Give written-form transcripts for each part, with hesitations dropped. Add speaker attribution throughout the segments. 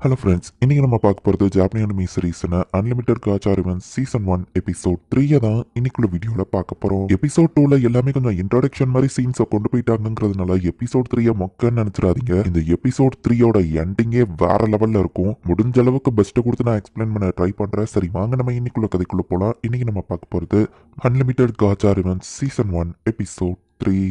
Speaker 1: Hello friends, இன்னைக்கு நம்ம பார்க்க போகிறது ஜாப்பனீஸ் அனிமி சீரிஸ்னா unlimited Gacha revenge season 1 episode 3 தான் இன்னைக்குள்ள வீடியோவில் பார்க்க போகிறோம். எபிசோட் 2ல எல்லாமே கொஞ்சம் இன்ட்ரோடக்ஷன் மாதிரி சீன்ஸை கொண்டு போயிட்டாங்கிறதுனால எபிசோட் 3 மொக்கன்னு நினைச்சிடாதீங்க. இந்த எபிசோட் 3யோட எண்டிங்கே வேற லெவல்ல இருக்கும். முடிஞ்ச அளவுக்கு பெஸ்ட்டை கொடுத்து நான் எக்ஸ்பிளைன் பண்ண ட்ரை பண்றேன். சரி வாங்க நம்ம இன்னைக்குள்ள கதைக்குள்ள போலாம். இன்னைக்கு நம்ம பார்க்க போகிறது unlimited Gacha revenge season 1 episode 3.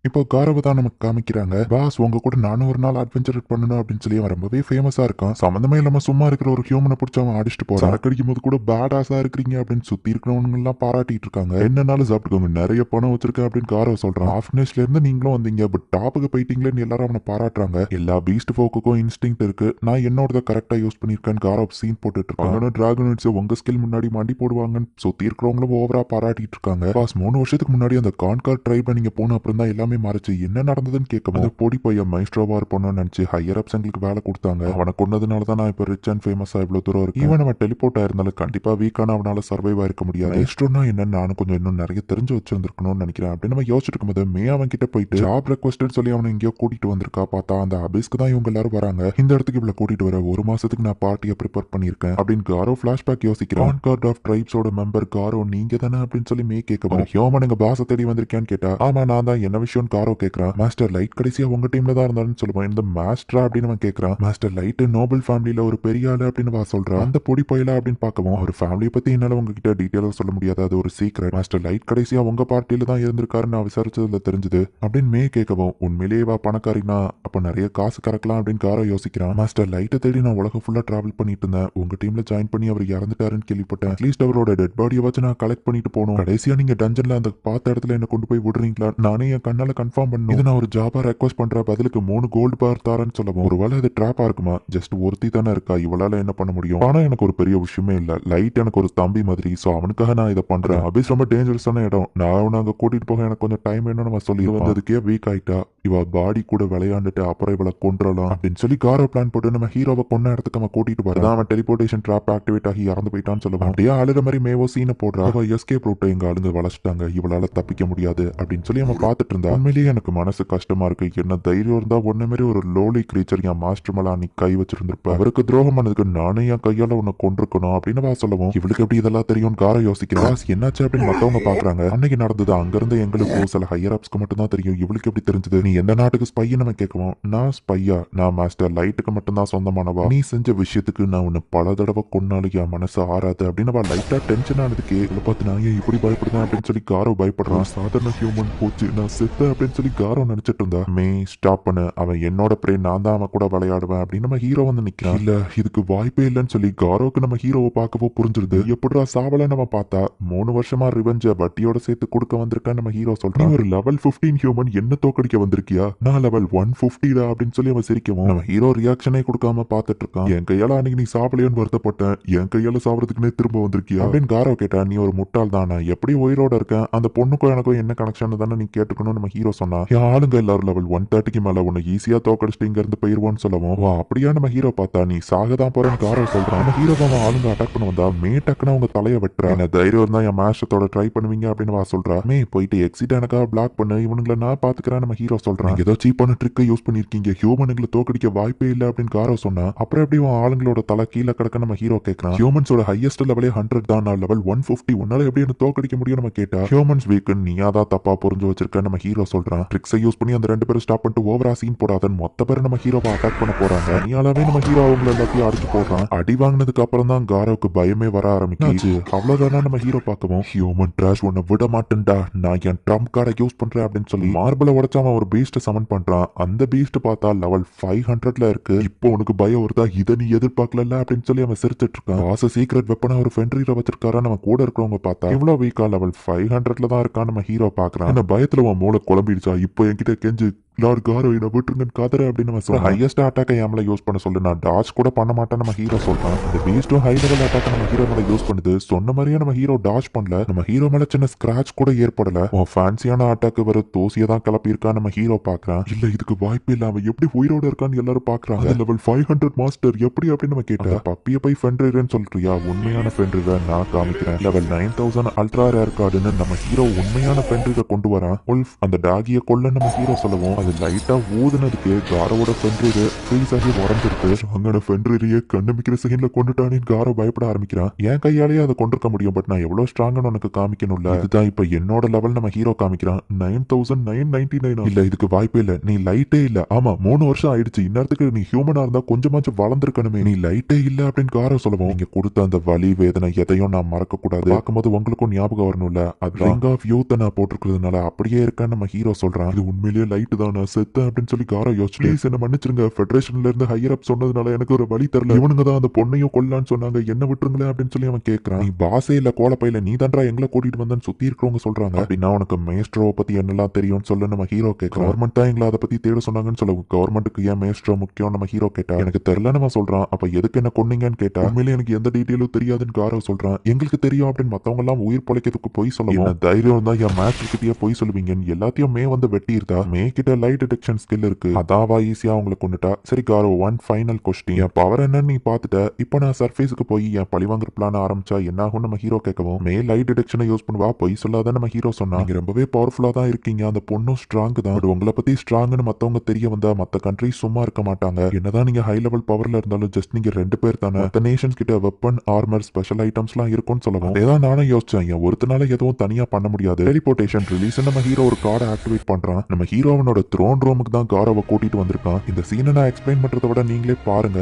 Speaker 1: இப்போ காரவை தான் நமக்கு காமிக்கிறாங்க. பாஸ் உங்க கூட நானும் ஒரு நாள் அட்வென்ச்சர் பண்ணணும் அப்படின்னு சொல்லி அவன் ரொம்பவே ஃபேமஸா இருக்கான். சம்மந்தமே இல்லாம சும்மா இருக்கிற ஒரு ஹியூமனை பிடிச்ச அவன் அடிச்சுட்டு போறான். சரக்கடிக்கும் போது கூட பேட் ஆஸா இருக்கிறீங்க அப்படின்னு சுத்தி இருக்கிறவங்க எல்லாம் பாராட்டிட்டு இருக்காங்க. என்னன்னாலும் சாப்பிட்டுக்கோங்க, நிறைய பணம் வச்சிருக்கேன் அப்படின்னு காரவை சொல்றான். ஆஃப்னேஸ்ல இருந்து நீங்களும் வந்தீங்க, பட் டாப்புக்கு போயிட்டீங்களேன்னு எல்லாரும் அவனை பாராட்டுறாங்க. எல்லா பீஸ்ட் ஃபோக்குக்கும் இன்ஸ்டிங் இருக்கு. நான் என்னோட கரெக்டா யூஸ் பண்ணிருக்கேன். காரவ் சீன் போட்டுட்டு இருக்காங்க. டிராகன்ஸ் உங்க ஸ்கில் முன்னாடி மாண்டி போடுவாங்கன்னு சுத்தி இருக்கிறவங்களும் ஓவரா பாராட்டிட்டு இருக்காங்க. பாஸ் 3 வருஷத்துக்கு முன்னாடி அந்த கான்கார் ட்ரைப்ல நீங்க போன அப்புறம் தான் எல்லாமே மாறிச்சு. என்ன நடந்ததுன்னு கேட்கும் அந்த பொடி பையன் மைஸ்ட்ரோவா இருப்போம்னு நினைச்சு ஹையர் அப்ஸ் எங்களுக்கு வேலை கொடுத்தாங்க. அவனை கொண்டதுனால தான் நான் இப்ப ரிச் அண்ட் ஃபேமஸா இவ்வளவு தூரம் இருக்கு. ஈவன் அவன் டெலிபோர்ட் ஆயிருந்தாலும் கண்டிப்பா வீக்கான அவனால சர்வைவ் ஆயிருக்க முடியாது. மைஸ்ட்ரோனா என்னன்னு நானும் கொஞ்சம் இன்னும் நிறைய தெரிஞ்சு வச்சிருந்திருக்கணும்னு நினைக்கிறேன் அப்படின்னு நம்ம யோசிச்சுட்டு இருக்கும்போது மே அவன் கிட்ட போயிட்டு ஜாப் ரெக்வஸ்ட் சொல்லி அவனை எங்கேயோ கூட்டிட்டு வந்திருக்கா. பார்த்தா அந்த அபிஸ்க்கு தான் இவங்க எல்லாரும் வராங்க. இந்த இடத்துக்கு இவ்வளவு கூட்டிட்டு வர 1 மாசத்துக்கு நான் பார்ட்டியை ப்ரிப்பேர் பண்ணிருக்கேன் அப்படின்னு காரோ பிளாஷ்பேக் யோசிக்கிறான். கார்ட் ஆஃப் ட்ரைப்ஸோட மெம்பர் காரோ நீங்க தானே அப்படின்னு சொல்லி மே கேட்கவும் ஹியூமன் எங்க பாஸை தேடி வந்திருக்கேன்னு கேட்டா ஆமா நான் தான், என்ன விஷயம் காரோ கேட்கறான். மாஸ்டர் லைட் கடைசியா உங்க டீம்ல தான் இருந்தாலும் சொல்லுவான். இந்த மாஸ்டரா அப்படின்னு அவன் கேட்கறான். மாஸ்டர் லைட் நோபல் ஃபேமிலியில ஒரு பெரிய ஆளு அப்படின்னு வா சொல்றான். அந்த பொடி பயிலா அப்படின்னு பார்க்கவும் ஒரு ஃபேமிலியை பத்தி என்னால உங்ககிட்ட டீட்டெயிலா சொல்ல முடியாது, அது ஒரு சீக்ரெட். மாஸ்டர் லைட் கடைசியா உங்க பார்ட்டியில தான் இருந்திருக்காருன்னு நான் விசாரிச்சதுல தெரிஞ்சது அப்படின்னு மே கேட்கவும் உண்மையிலேயே வா பணக்காரினா அப்ப நிறைய காசு கறக்கலாம் அப்படின்னு காரோ யோசிக்கிறான். மாஸ்டர் லைட்டை தேடி நான் உலகம் ஃபுல்லா டிராவல் பண்ணிட்டு இருந்தேன். உங்க டீம்ல ஜாயின் பண்ணி அவர் இறந்துட்டாருன்னு கேள்விப்பட்டேன். அட்லீஸ்ட் அவரோட டெட் பாடியை வச்சு நான் கலெக்ட் பண்ணிட்டு போனோம். கடைசியா நீங்க டஞ்சன்ல அந்த பார்த்த இடத்துல என்ன கொண்டு போய் விடுறீங்களா? நானே என் கண்ணால கன்ஃபார்ம் பண்ணும். இது நான் ஒரு ஜாபா ரெக்வஸ்ட் பண்ற பதிலுக்கு 3 கோல்டு பார் தாரன்னு சொல்லவும் ஒருவேளை அது ட்ராப்பா இருக்குமா? ஜஸ்ட் ஒருத்தி தானே இருக்கா, இவளால என்ன பண்ண முடியும்? ஆனா எனக்கு ஒரு பெரிய விஷயமே இல்ல. லைட் எனக்கு ஒரு தம்பி மாதிரி, சோ அவனுக்காக நான் இதை பண்றேன். அபிஸ் ரொம்ப டேஞ்சரஸான இடம், நான் அவனை அங்க கூட்டிட்டு போக எனக்கு கொஞ்சம் டைம் வேணும்னு நம்ம சொல்லி வந்ததுக்கே வீக் ஆயிட்டா. இவ பாடி கூட விளையாண்டுட்டு அப்புறம் இவளை கொன்றலாம் அப்படின்னு சொல்லி காரோ பிளான் போட்டு நம்ம ஹீரோவை கொன்ன இடத்துக்கு அவன் கூட்டிட்டு போறான். அவன் டெலிபோர்டேஷன் ட்ராப் ஆக்டிவேட் ஆகி இறந்து போயிட்டான்னு சொல்லுவான். அப்படியே அழுற மாதிரி மேவோ சீனை போடுறா. அவ எஸ்கேப் ரூட்டை எங்க ஆளுங்க வளர்ச்சிட்டாங்க, இவளால தப்பிக்க முடியாது அப்படின்னு சொல்லி அவன் பார்த்துட்டு இருந்தா. உண்மையிலேயே எனக்கு மனசு கஷ்டமா இருக்கு. என்ன தைரியம் இருந்தா ஒன்ன மாதிரி ஒரு லோலி கிரீச்சர் என் மாஸ்டர் மேல அன்னைக்கு கை வச்சிருந்திருப்ப. அவருக்கு துரோகம் பண்ணதுக்கு நானே என் கையால உன்னை கொண்டிருக்கணும் அப்படின்னு வா சொல்லவும் இவளுக்கு எப்படி இதெல்லாம் தெரியும் காரை யோசிக்கிறா. என்னாச்சு அப்படின்னு மத்தவங்க பாக்குறாங்க. அன்னைக்கு நடந்தது அங்கிருந்து எங்களுக்கு சில ஹையர் அப்ஸ்க்கு மட்டும் தான் தெரியும். இவளுக்கு எப்படி தெரிஞ்சது? நீ எந்த நாட்டுக்கு ஸ்பை நம்ம கேட்கவும் நான் ஸ்பையா? நான் மாஸ்டர் லைட்டுக்கு மட்டும் தான் சொந்தமானவா? நீ செஞ்ச விஷயத்துக்கு நான் உன்னை பல தடவை கொன்னாலும் என் மனசு ஆறாது அப்படின்னு அவ லைட்டா டென்ஷன் ஆனதுக்கு இவளை பார்த்து நான் ஏன் இப்படி பயப்படுறேன் அப்படின்னு சொல்லி காரோ பயப்படுறான். சாதாரண ஹியூமன் போச்சு, நான் செத்த அப்படின்னு சொல்லி காரோ நினைச்சிட்டு இருந்தா. மே ஸ்டாப் பண்ணு, அவன் என்னோட பிரே, நான் தான் அவன் கூட விளையாடுவேன் அப்படின்னு நம்ம ஹீரோ வந்து நிக்கிறான். இல்ல இதுக்கு வாய்ப்பே இல்லைன்னு சொல்லி காரோக்கு நம்ம ஹீரோவை பார்க்கவோ புரிஞ்சிருது. எப்படிடா சாவல நம்ம பார்த்தா 3 வருஷமா ரிவெஞ்ச வட்டியோட சேர்த்து கொடுக்க வந்திருக்கேன் நம்ம ஹீரோ சொல்றான். ஒரு லெவல் 15 ஹியூமன் என்ன தோக்கடிக்க வந்திருக்கியா? நான் லெவல் 150 அப்படின்னு சொல்லி அவன் சிரிக்கவும் நம்ம ஹீரோ ரியாக்ஷனே கொடுக்காம பார்த்துட்டு இருக்கான். என் கையால அன்னைக்கு நீ சாவலையோன்னு வருத்தப்பட்டேன், என் கையால சாவறதுக்குன்னே திரும்ப வந்திருக்கியா அப்படின்னு காரோ கேட்டா. நீ ஒரு முட்டாள் தானே, எப்படி உயிரோட இருக்கேன், அந்த பொண்ணுக்கும் எனக்கும் என்ன கனெக்ஷன் தானே நீ கேட்டுக்கணும் நம்ம ஹீரோ சொன்னா. என் ஆளுங்க எல்லாரும் லெவல் 130க்கு மேல உன்னை ஈஸியா தோக்கடிச்சிட்டு இங்க இருந்து போயிருவோன்னு சொல்லவும் அப்படியா நம்ம ஹீரோ பார்த்தா நீ சாகதான் போறேன்னு காரோ சொல்றான். நம்ம ஹீரோ அவன் ஆளுங்க அட்டாக் பண்ண வந்தா மே டக்குன்னு அவங்க தலையை வெட்டுறா. என்ன தைரியம் இருந்தா என் மாஸ்டரோட ட்ரை பண்ணுவீங்க அப்படின்னு வா சொல்றா. மே போயிட்டு எக்ஸிட் எனக்காக பிளாக் பண்ணு, இவனுங்களை நான் பாத்துக்கிறேன் நம்ம ஹீரோ சொல்றான். ஏதோ சீப்பான ட்ரிக்கை யூஸ் பண்ணிருக்கீங்க, ஹியூமனுங்களை தோக்கடிக்க வாய்ப்பே இல்லை அப்படின்னு காரோ சொன்னா. அப்புறம் எப்படி உன் ஆளுங்களோட தலை கீழே கிடக்க நம்ம ஹீரோ கேட்கறான். ஹியூமன்ஸோட ஹையஸ்ட் லெவலே 100 தான், நான் லெவல் 150, உன்னால எப்படி என்ன தோக்கடிக்க முடியும் நம்ம கேட்டா. ஹியூமன்ஸ் வீக் நீயா தான் தப்பா புரிஞ்சு வச்சிருக்க நம்ம ஹீரோ சொல்றான். ட்ரிக்ஸை யூஸ் பண்ணி அந்த 2 பேரும் ஸ்டாப் பண்ணிட்டு ஓவரா சீன் போடாதன்னு மொத்த பேர் நம்ம ஹீரோவை அட்டாக் பண்ண போறாங்க. நீயாலவே நம்ம ஹீரோ அவங்களை எல்லாத்தையும் அடிச்சு போடுறான். அடி வாங்கினதுக்கு அப்புறம் தான் காரோவுக்கு பயமே வர ஆரம்பிச்சு. அவ்வளவுதானா நம்ம ஹீரோ பார்க்கவும் ஹியூமன் ட்ராஷ் உன்னை விட மாட்டேன்டா, நான் என் ட்ரம்ப் கார்டை யூஸ் பண்றேன் அப்படின்னு சொல்லி மார்பிள உடைச்சாம ஒரு பீஸ்ட் சமன் பண்றான். அந்த பீஸ்ட் பார்த்தா லெவல் 500ல இருக்கு. இப்போ உனக்கு பயம் வருதா? இதை நீ எதிர்பார்க்கல அப்படின்னு சொல்லி அவன் சிரிச்சிட்டு இருக்கான். வாச சீக்ரெட் வெப்பனா ஒரு ஃபென்ட்ரியில வச்சிருக்காரா. நம்ம கூட இருக்கிறவங்க பார்த்தா இவ்வளவு வீக்கா லெவல் 500ல தான் இருக்கான்னு நம்ம ஹீரோ பாக்குறான். அந்த பயத்துல உன் மூளை குழம்பிடுச்சா? இப்போ என்கிட்ட கெஞ்சு லார்ட் காரோ என்ன விட்டுருங்கன்னு காதற அப்படின்னு நம்ம சொல்றோம். ஹையஸ்ட் அட்டாக்கை ஏமல யூஸ் பண்ண சொல்லு, நான் டாச் கூட பண்ண மாட்டேன் நம்ம ஹீரோ சொல்றான். இந்த பீஸ்டும் ஹை லெவல் அட்டாக் நம்ம ஹீரோ மேல யூஸ் பண்ணுது. சொன்ன மாதிரியே நம்ம ஹீரோ டாச் பண்ணல. நம்ம ஹீரோ மேல சின்ன ஸ்கிராச் கூட ஏற்படல. ஃபேன்சியான அட்டாக்கு வர தோசியை தான் கிளப்பியிருக்கா நம்ம ஹீரோ பாக்குறான். இல்ல இதுக்கு வாய்ப்பு இல்ல, அவன் எப்படி உயிரோட இருக்கான்னு எல்லாரும் பாக்குறாங்க. லெவல் 500 மாஸ்டர் எப்படி அப்படின்னு நம்ம கேட்டா பப்பிய போய் ஃபென்ட்ரின்னு சொல்றியா? உண்மையான ஃபென்ட்ரியை நான் காமிக்கிறேன். லெவல் 9000 அல்ட்ரா ரேர் கார்டுன்னு நம்ம ஹீரோ உண்மையான ஃபென்ட்ரியை கொண்டு வரான். உல்ஃப் அந்த டாகிய கொல்ல நம்ம ஹீரோ சொல்லவும் அது லைட்டா ஊதுனதுக்கு காரோட ஃபென்ட்ரியே ஃப்ரீஸ் ஆகி உடஞ்சிருக்கு. ஸ்ட்ராங்கான ஃபென்ட்ரியே கண்ணுமிக்கிற செகண்ட்ல கொண்டுட்டானே காரோ பயப்பட ஆரம்பிக்கிறான். என் கையாலேயே அதை கொண்டிருக்க முடியும், பட் நான் எவ்வளவு ஸ்ட்ராங்னு உனக்கு காமிக்கணும்ல. இதுதான் இப்ப என்னோட லெவல் நம்ம ஹீரோ காமிக்கிறான். 9999 இல்ல, இதுக்கு வாய்ப்பே இல்ல. நீ லைட்டே இல்ல. ஆமா 3 வருஷம் ஆயிடுச்சு. இந்நேரத்துக்கு நீ ஹியூமனா இருந்தா கொஞ்சமாச்சும் வளர்ந்துருக்கணுமே. நீ லைட்டே இல்ல அப்படின்னு காரோ சொல்லவும், நீங்க கொடுத்த அந்த வலி வேதனை எதையும் நான் மறக்க கூடாது. பார்க்கும்போது உங்களுக்கும் ஞாபகம் வரணும்ல. அது ரிங் ஆஃப் யூத் நான் போட்டிருக்கிறதுனால அப்படியே இருக்கேன்னு நம்ம ஹீரோ சொல்றான். இது உண்மையிலேயே லைட் தான், நான் செத்தேன் அப்படின்னு சொல்லி காரோ யோசிச்சு, ப்ளீஸ் என்ன மன்னிச்சிருங்க. ஃபெடரேஷன்ல இருந்து ஹையர் அப் சொன்னதுனால எனக்கு ஒரு வழி தரல. இவனுங்க தான் அந்த பொண்ணையும் கொல்லான்னு சொன்னாங்க, என்ன விட்டுருங்களேன் அப்படின்னு சொல்லி அவன் கேட்கறான். நீ பாசே இல்ல கோலப்பையில, நீ தான்டா எங்களை கூட்டிட்டு வந்தேன்னு சுத்தி இருக்கிறவங்க சொல்றாங்க. அப்படின்னா உனக்கு மேஸ்ட்ரோவை பத்தி என்னெல்லாம் தெரியும்னு சொல்ல நம்ம ஹீரோ கேட்க, கவர்மெண்ட் தான் எங்களை அதை பத்தி தேட சொன்னாங்கன்னு சொல்ல, கவர்மெண்ட்டுக்கு ஏன் மேஸ்ட்ரோ முக்கியம் நம்ம ஹீரோ கேட்டா, எனக்கு தெரியல நம்ம சொல்றான். அப்ப எதுக்கு என்ன கொன்னீங்கன்னு கேட்டா, உண்மையிலே எனக்கு எந்த டீட்டெயிலும் தெரியாதுன்னு காரோ சொல்றான். எங்களுக்கு தெரியும் அப்படின்னு மத்தவங்க எல்லாம் உயிர் பொழைக்கிறதுக்கு போய் சொல்லுவோம். தைரியம் தான் என் மேட்ச் கிட்டே போய் சொல்லுவீங்கன்னு எல்லாத்தையும் மே வந்து வெட்டியிருந்தா, மே கிட்ட லைட் டிடெக்ஷன் ஸ்கில் இருக்கு, அதாவா ஈஸியா அவங்களை கொண்டுட்டா. சரி காரோ, ஒன் ஃபைனல் கொஸ்டின், என் பவர் என்னன்னு நீ பாத்துட்ட, இப்போ நான் சர்ஃபேஸுக்கு போய் என் பழிவாங்குற பிளான் ஆரம்பிச்சா என்ன ஆகும் நம்ம ஹீரோ கேட்கவும், மே லைட் டிடெக்ஷனை யூஸ் பண்ணுவா, பொய் சொல்லாத நம்ம ஹீரோ சொன்னா. நீங்க ரொம்பவே பவர்ஃபுல்லா தான் இருக்கீங்க, அந்த பொண்ணும் ஸ்ட்ராங் தான், பட் உங்களை பத்தி ஸ்ட்ராங்னு மத்தவங்க தெரிய வந்தா மத்த கண்ட்ரி சும்மா இருக்க மாட்டாங்க. என்னதான் நீங்க ஹை லெவல் பவர்ல இருந்தாலும் ஜஸ்ட் நீங்க 2 பேர் தானே. மத்த நேஷன்ஸ் கிட்ட வெப்பன், ஆர்மர், ஸ்பெஷல் ஐட்டம்ஸ் எல்லாம் இருக்கும்னு சொல்லவும், அதேதான் நானும் யோசிச்சேன். என் ஒருத்தனால எதுவும் தனியா பண்ண முடியாது. டெலிபோர்டேஷன் ரிலீஸ் நம்ம ஹீரோ ஒரு கார்டை ஆக்டிவேட் பண்றான். நம்ம ஹீரோ அவனோட த்ரோன் ரூமுக்கு தான் காரோவை கூட்டிட்டு வந்திருக்கான். இந்த சீனை நான் எக்ஸ்பிளைன் பண்றதை விட நீங்களே பாருங்க.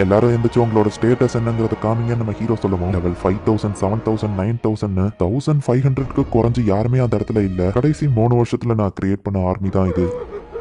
Speaker 1: எல்லாரும் எந்திரிச்சு உங்களோட ஸ்டேட்டஸ் என்னங்கிறத காமிங்க நம்ம ஹீரோ சொல்லுவோம். லெவல் 5000, 7000, 9000 1500க்கு குறைஞ்சு யாருமே அந்த இடத்துல இல்ல. கடைசி 3 வருஷத்துல நான் கிரியேட் பண்ண ஆர்மி தான் இது.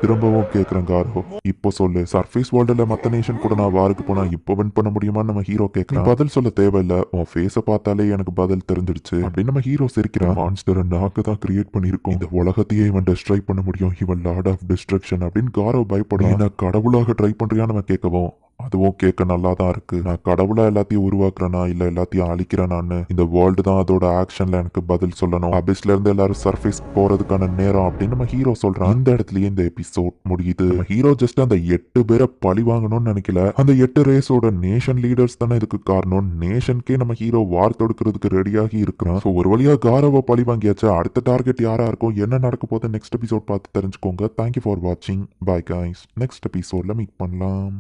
Speaker 1: திரும்பவும் கேக்குறேன் காரோ, இப்போ சொல்லு, சர்ஃபேஸ் வேர்ல்டுல மத்த நேஷன் கூட நான் வாருக்கு போனா இப்போ வின் பண்ண முடியுமா நம்ம ஹீரோ கேட்கலாம். பதில் சொல்ல தேவையில்ல, உன் ஃபேஸ பார்த்தாலே எனக்கு பதில் தெரிஞ்சிடுச்சு அப்படின்னு நம்ம ஹீரோ சிரிக்கிறான். மான்ஸ்டரை நாக்கு தான் கிரியேட் பண்ணிருக்கோம், இந்த உலகத்தையே இவன் டெஸ்ட்ராய் பண்ண முடியும், இவன் லார்ட் ஆஃப் டிஸ்ட்ரக்ஷன் அப்படின்னு காரோ பயப்படும். நான் கடவுளாக ட்ரை பண்றியான்னு நம்ம கேட்கவும், அதுவும் கேட்க நல்லா தான் இருக்கு. நான் கடவுளா எல்லாத்தையும் உருவாக்குறேனா இல்ல எல்லாத்தையும் அழிக்கிறேனான்னு இந்த வேர்ல்டு தான் அதோட ஆக்ஷன்ல எனக்கு பதில் சொல்லணும். அபிஸ்ல இருந்து எல்லாரும் சர்ஃபேஸ் போறதுக்கான நேரம் அப்படின்னு நம்ம ஹீரோ சொல்றான். இந்த இடத்துலயே இந்த எபிசோட் முடியுது. நம்ம ஹீரோ ஜஸ்ட் அந்த 8 பேரை பழி வாங்கணும்னு நினைக்கல, அந்த 8 ரேஸோட நேஷன் லீடர்ஸ் தானே இதுக்கு காரணம். நேஷனுக்கே நம்ம ஹீரோ வார் தொடுக்கிறதுக்கு ரெடியாகி இருக்கிறான். ஸோ ஒரு வழியா காரோவை பழி வாங்கியாச்சு. அடுத்த டார்கெட் யாரா இருக்கும், என்ன நடக்க போது நெக்ஸ்ட் எபிசோட் பார்த்து தெரிஞ்சுக்கோங்க. தேங்க்யூ ஃபார் வாட்சிங். பை கைஸ், நெக்ஸ்ட் எபிசோட்ல மீட் பண்ணலாம்.